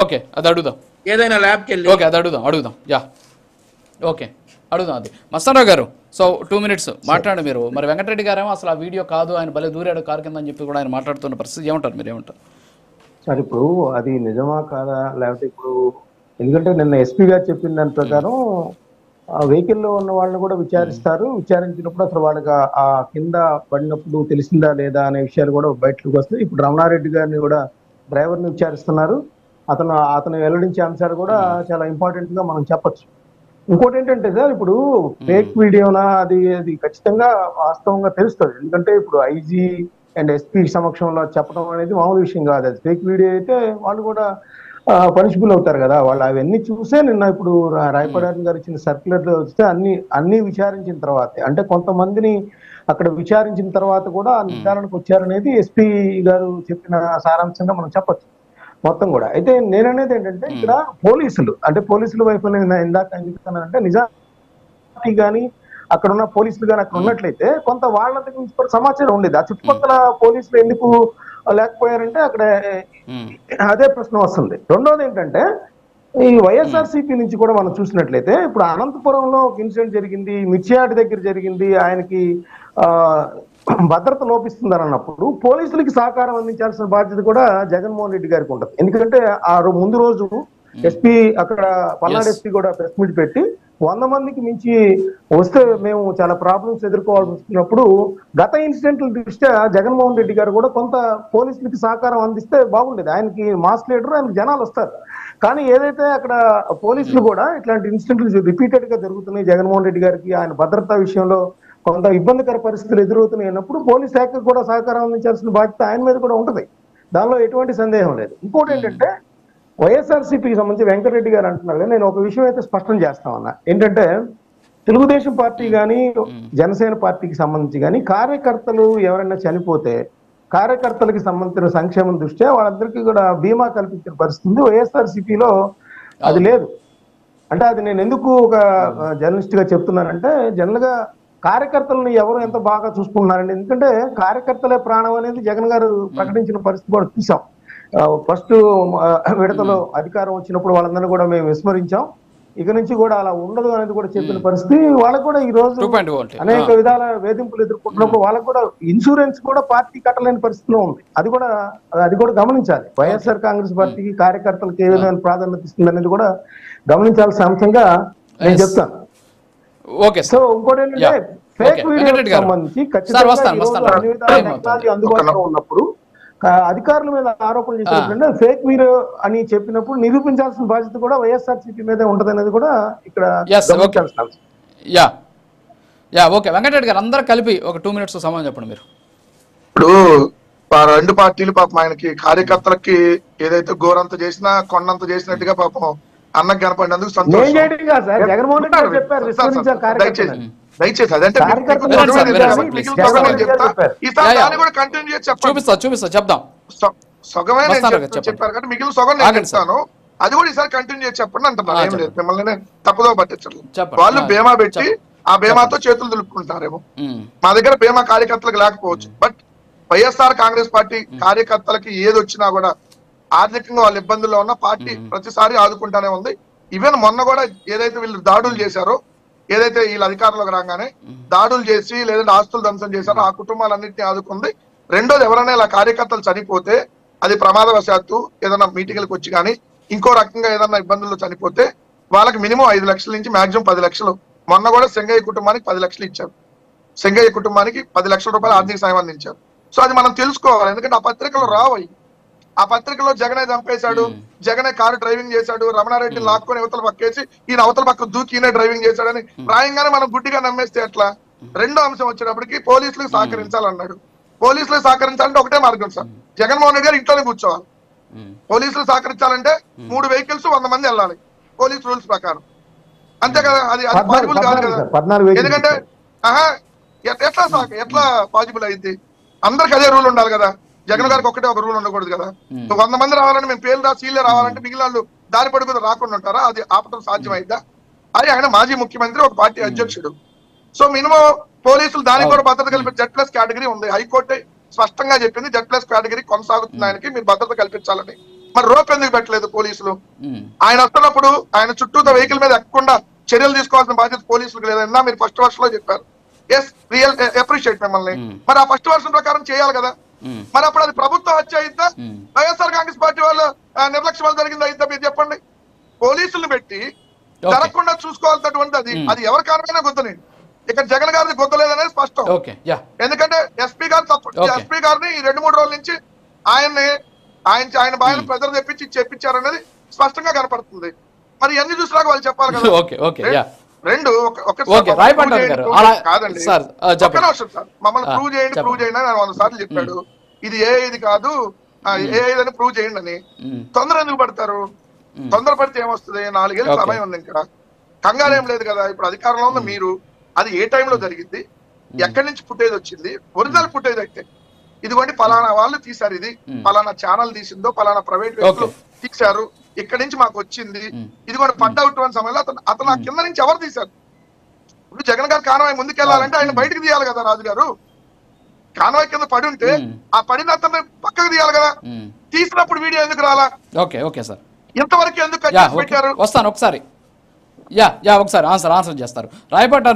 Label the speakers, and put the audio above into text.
Speaker 1: Okay అది అడుగుదాం,
Speaker 2: ఏదైనా ల్యాబ్కి వెళ్ళి
Speaker 1: ఓకే అది అడుగుదాం యా ఓకే అడుగుదాం అది. మస్తానరావు గారు సో 2 minutes మాట్లాడండి మీరు. మరి వెంకటరెడ్డి గారేమో అసలు ఆ వీడియో కాదు, ఆయన భలే దూరాడు కారు కింద అని చెప్పి కూడా ఆయన మాట్లాడుతున్న పరిస్థితి ఏమంటారు, మీరు ఏమంటారు?
Speaker 3: సార్ ఇప్పుడు అది నిజమా కాదా, లేకపోతే ఇప్పుడు ఎందుకంటే నిన్న ఎస్పీ గారు చెప్పిన దాని ప్రకారం ఆ వెహికల్లో ఉన్న వాళ్ళని కూడా విచారిస్తారు, విచారించినప్పుడు అసలు వాళ్ళకి ఆ కింద పడినప్పుడు తెలిసిందా లేదా అనే విషయాలు కూడా బయటకు వస్తాయి. ఇప్పుడు రమణారెడ్డి గారిని కూడా డ్రైవర్ని విచారిస్తున్నారు. అతను వెల్లడించే అంశాలు కూడా చాలా ఇంపార్టెంట్ గా మనం చెప్పొచ్చు. ఇంకోటి ఏంటంటే సార్, ఇప్పుడు ఫేక్ వీడియోనా అది అది ఖచ్చితంగా వాస్తవంగా తెలుస్తుంది. ఎందుకంటే ఇప్పుడు ఐజీ అండ్ ఎస్పీ సమక్షంలో చెప్పడం అనేది మామూలు విషయం కాదు. అది ఫేక్ వీడియో అయితే వాళ్ళు కూడా పనిషబుల్ అవుతారు కదా. వాళ్ళు అవన్నీ చూసే నిన్న ఇప్పుడు రాయపడారి గారు ఇచ్చిన సర్క్యులర్ వస్తే అన్ని విచారించిన తర్వాత, అంటే కొంతమందిని అక్కడ విచారించిన తర్వాత కూడా ఆ నిర్ధారణకు వచ్చారనేది ఎస్పీ గారు చెప్పిన సారాంశంగా మనం చెప్పచ్చు మొత్తం కూడా. అయితే నేననేది ఏంటంటే ఇక్కడ పోలీసుల వైపు ఇందాక ఎందుకన్నానంటే నిజానికి కానీ అక్కడ ఉన్న పోలీసులు కానీ అక్కడ ఉన్నట్లయితే కొంత వాళ్ళ దగ్గర నుంచి కూడా సమాచారం ఉండేది. ఆ చుట్టుపక్కల పోలీసులు ఎందుకు లేకపోయారంటే అక్కడ అదే ప్రశ్న వస్తుంది. రెండోది ఏంటంటే ఈ వైఎస్ఆర్సీపీ నుంచి కూడా మనం చూసినట్లయితే ఇప్పుడు అనంతపురంలో ఒక ఇన్సిడెంట్ జరిగింది, మిర్చియాడి దగ్గర జరిగింది, ఆయనకి భద్రత లోపిస్తుందని అన్నప్పుడు పోలీసులకి సహకారం అందించాల్సిన బాధ్యత కూడా జగన్మోహన్ రెడ్డి గారికి ఉంటుంది. ఎందుకంటే ఆ ముందు రోజు ఎస్పీ అక్కడ పల్నాడు ఎస్పీ కూడా ప్రెస్ మీట్ పెట్టి 100 మందికి మించి వస్తే మేము చాలా ప్రాబ్లమ్స్ ఎదుర్కోవాల్సి వస్తున్నప్పుడు గత ఇన్సిడెంట్ల దృష్ట్యా జగన్మోహన్ రెడ్డి గారు కూడా కొంత పోలీసులకి సహకారం అందిస్తే బాగుండేది. ఆయనకి మాస్ లీడర్, ఆయనకి జనాలు వస్తారు. కానీ ఏదైతే అక్కడ పోలీసులు కూడా ఇట్లాంటి ఇన్సిడెంట్లు రిపీటెడ్ గా జరుగుతున్నాయి, జగన్మోహన్ రెడ్డి గారికి ఆయన భద్రతా విషయంలో కొంత ఇబ్బందికర పరిస్థితులు ఎదురవుతున్నాయి అన్నప్పుడు పోలీస్ శాఖకు కూడా సహకారం అందించాల్సిన బాధ్యత ఆయన మీద కూడా ఉంటుంది. దానిలో ఎటువంటి సందేహం లేదు. ఇంకోటి ఏంటంటే వైఎస్ఆర్సీపీకి సంబంధించి వెంకటరెడ్డి గారు అంటున్నారు కానీ నేను ఒక విషయం అయితే స్పష్టం చేస్తామన్నా, ఏంటంటే తెలుగుదేశం పార్టీ కానీ జనసేన పార్టీకి సంబంధించి కానీ కార్యకర్తలు ఎవరైనా చనిపోతే కార్యకర్తలకి సంబంధించిన సంక్షేమం దృష్ట్యా వాళ్ళందరికీ కూడా బీమా కల్పించిన పరిస్థితి వైఎస్ఆర్సీపీలో అది లేదు. అంటే అది నేను ఎందుకు ఒక జర్నలిస్ట్ గా చెప్తున్నానంటే జనరల్ గా కార్యకర్తలను ఎవరు ఎంత బాగా చూసుకుంటున్నారండి. ఎందుకంటే కార్యకర్తలే ప్రాణం అనేది జగన్ గారు ప్రకటించిన పరిస్థితి కూడా చూసాం. ఫస్ట్ విడతలో అధికారం వచ్చినప్పుడు వాళ్ళందరినీ కూడా మేము విస్మరించాం, ఇక నుంచి కూడా అలా ఉండదు అనేది కూడా చెప్పిన పరిస్థితి. వాళ్ళకు కూడా ఈ రోజు అనేక విధాల వేధింపులు ఎదుర్కొంటున్నప్పుడు వాళ్ళకు కూడా ఇన్సూరెన్స్ కూడా పార్టీ కట్టలేని పరిస్థితిలో ఉంది. అది కూడా గమనించాలి. వైఎస్ఆర్ కాంగ్రెస్ పార్టీకి కార్యకర్తలకు ఏ విధమైన ప్రాధాన్యత ఇస్తుంది అనేది కూడా గమనించాల్సిన అంశంగా నేను చెప్తాను. సో ఇంకోటి ఏంటంటే ఫేక్ వీడియోకి సంబంధించి ఖచ్చితంగా అందుబాటులో ఉన్నప్పుడు అధికారుల మీద ఆరోపణలు చేసినప్పుడు ఫేక్ వీడియో అని చెప్పినప్పుడు నిరూపించాల్సిన బాధ్యత కూడా వైఎస్ఆర్సీపీ మీదే ఉంటది అనేది కూడా ఇక్కడ గమనించాల్సిన అంశం.
Speaker 1: ఓకే వెంకటరెడ్డి గారు అందరూ కలిపి ఒక 2 minutes సమాధానం చెప్పండి మీరు.
Speaker 4: ఇప్పుడు రెండు పార్టీలు పాపం ఆయనకి కార్యకర్తలకి ఏదైతే గోరంత చేసినా కొండంత చేసినట్టుగా పాపం అన్నకు కనపడినందుకు సంతోషం. దయచేసి అదంటే
Speaker 1: చూపిస్తా చెప్దాం.
Speaker 4: సగమే చెప్పారు కాబట్టి మిగిలిన సగం నేను చెప్తాను. అది కూడా ఈసారి కంటిన్యూ చేసి చెప్పండి అంటున్నారు. ఏం లేదు, మిమ్మల్ని తప్పుదో పట్టించడం. వాళ్ళు బీమా పెట్టి ఆ బీమాతో చేతులు దులుపుకుంటారేమో. మా దగ్గర బీమా కార్యకర్తలకు లేకపోవచ్చు, బట్ వైఎస్ఆర్ కాంగ్రెస్ పార్టీ కార్యకర్తలకి ఏది వచ్చినా కూడా ఆర్థికంగా వాళ్ళ ఇబ్బందుల్లో ఉన్న పార్టీ ప్రతిసారి ఆదుకుంటానే ఉంది. ఈవెన్ మొన్న కూడా ఏదైతే వీళ్ళు దాడులు చేశారో, ఏదైతే వీళ్ళు అధికారంలోకి రాగానే దాడులు చేసి లేదంటే ఆస్తులు ధ్వంసం చేశారో ఆ కుటుంబాలన్నింటినీ ఆదుకుంది. రెండోది, ఎవరైనా ఇలా కార్యకర్తలు చనిపోతే అది ప్రమాదవశాత్తు ఏదైనా మీటింగ్లకు వచ్చి కానీ ఇంకో రకంగా ఏదైనా ఇబ్బందుల్లో చనిపోతే వాళ్ళకి మినిమం 5 లక్షల నుంచి మాక్సిమం 10 లక్షలు. మొన్న కూడా సెంగయ్య కుటుంబానికి 10 లక్షలు ఇచ్చారు. సెంగయ్య కుటుంబానికి 10 లక్షల రూపాయలు ఆర్థిక సాయం అందించారు. సో అది మనం తెలుసుకోవాలి. ఎందుకంటే ఆ పత్రికలు రావయి. ఆ పత్రికలో జగనే చంపేశాడు, జగనే కారు డ్రైవింగ్ చేశాడు, రమణారెడ్డిని లాక్కొని అవతల పక్కేసి ఈయన అవతల పక్క దూకి ఈయన డ్రైవింగ్ చేశాడని రాయంగానే మనం గుడ్డిగా నమ్మేస్తే ఎట్లా? రెండో అంశం వచ్చేటప్పటికి పోలీసులకు సహకరించాలన్నాడు. పోలీసులకు సహకరించాలంటే ఒకటే మార్గం సార్, జగన్మోహన్ రెడ్డి గారు ఇంట్లోనే కూర్చోవాలి. పోలీసులు సహకరించాలంటే 3 వెహికల్స్ 100 మంది వెళ్ళాలి పోలీస్ రూల్స్ ప్రకారం, అంతే కదా. అది పాసిబుల్ కాదు కదా. ఎందుకంటే ఎట్లా పాసిబుల్ అయింది? అందరికి అదే రూల్ ఉండాలి కదా. జగన్ గారికి ఒకటే ఒక రూల్ ఉండకూడదు కదా. 100 మంది రావాలని మేము పేర్లు రాసి సీలే రావాలంటే మిగిలిన వాళ్ళు దారి పడుకుని రాకుండా ఉంటారా? అది ఆపటం సాధ్యమైద్దా? అది ఆయన మాజీ ముఖ్యమంత్రి, ఒక పార్టీ అధ్యక్షుడు. సో మినిమం పోలీసులు దానికి కూడా భద్రత కల్పి Z+ కేటగిరీ ఉంది. హైకోర్టు స్పష్టంగా చెప్పింది Z+ కేటగిరీ కొనసాగుతుంది, ఆయనకి మీరు భద్రత కల్పించాలని. మరి రోప్ ఎందుకు పెట్టలేదు పోలీసులు? ఆయన వస్తున్నప్పుడు ఆయన చుట్టూ వెహికల్ మీద ఎక్కకుండా చర్యలు తీసుకోవాల్సిన బాధ్యత పోలీసులకు లేదన్నా మీరు ఫస్ట్ వర్షన్ లో చెప్పారు. ఎస్, రియల్ అప్రిషియేట్ మిమ్మల్ని. మరి ఆ ఫస్ట్ వర్షన్ ప్రకారం చేయాలి కదా. మరి అప్పుడు అది ప్రభుత్వ హత్య అయిద్దా, వైఎస్ఆర్ కాంగ్రెస్ పార్టీ వాళ్ళ నిర్లక్ష్యం వల్ల జరిగింది అయిద్దా? మీరు చెప్పండి. పోలీసులు పెట్టి జరగకుండా చూసుకోవాల్సినటువంటి అది ఎవరి కారణమైనా గుర్తునండి. ఇక్కడ జగన్ గారిది గుర్తులేదనేది స్పష్టం. ఎందుకంటే ఎస్పీ గారు తప్పు, ఎస్పీ గారిని 2-3 రోజుల నుంచి ఆయన బాగా ప్రజలు తెప్పించి చెప్పించారనేది స్పష్టంగా కనపడుతుంది. మరి ఎన్ని చూసినాక వాళ్ళు చెప్పాలి కదా. రెండు కాదండి, ఒక్క నిమిషం సార్, మమ్మల్ని ప్రూవ్ చేయండి అని 100 సార్లు చెప్పాడు. ఇది ఇది కాదు, ఏదని ప్రూవ్ చేయండి అని. తొందర ఎందుకు పడతారు? తొందర పడితే ఏమొస్తుంది? 4 ఏళ్ళ సమయం ఉంది, ఇంకా కంగారు ఏం లేదు కదా. ఇప్పుడు అధికారంలో ఉన్న మీరు, అది ఏ టైంలో జరిగింది, ఎక్కడి నుంచి ఫుటేజ్ వచ్చింది, ఒరిజినల్ ఫుటేజ్ అయితే ఇదిగోండి పలానా వాళ్ళు తీశారు, ఇది పలానా ఛానల్ తీసిందో, పలానా ప్రైవేట్ వ్యక్తులు తీశారు, ఇక్కడి నుంచి మాకు వచ్చింది, ఇది కూడా పడ్డ అవుతున్న సమయంలో అతను ఆ కింద నుంచి ఎవరు తీశారు? ఇప్పుడు జగన్ గారు కాన్వాయ్ ముందుకెళ్లాలంటే ఆయన బయటకు తీయాలి కదా రాజు గారు. కాన్వాయ్ కింద పడి ఉంటే ఆ పడిన అతను పక్కకు తీయాలి కదా. తీసినప్పుడు వీడియో ఎందుకు రాలా?
Speaker 1: సార్
Speaker 4: ఇంతవరకు ఎందుకు పెట్టారు?
Speaker 1: వస్తాను ఒకసారి. ఒకసారి ఆన్సర్ చేస్తారు. రాయపట్ట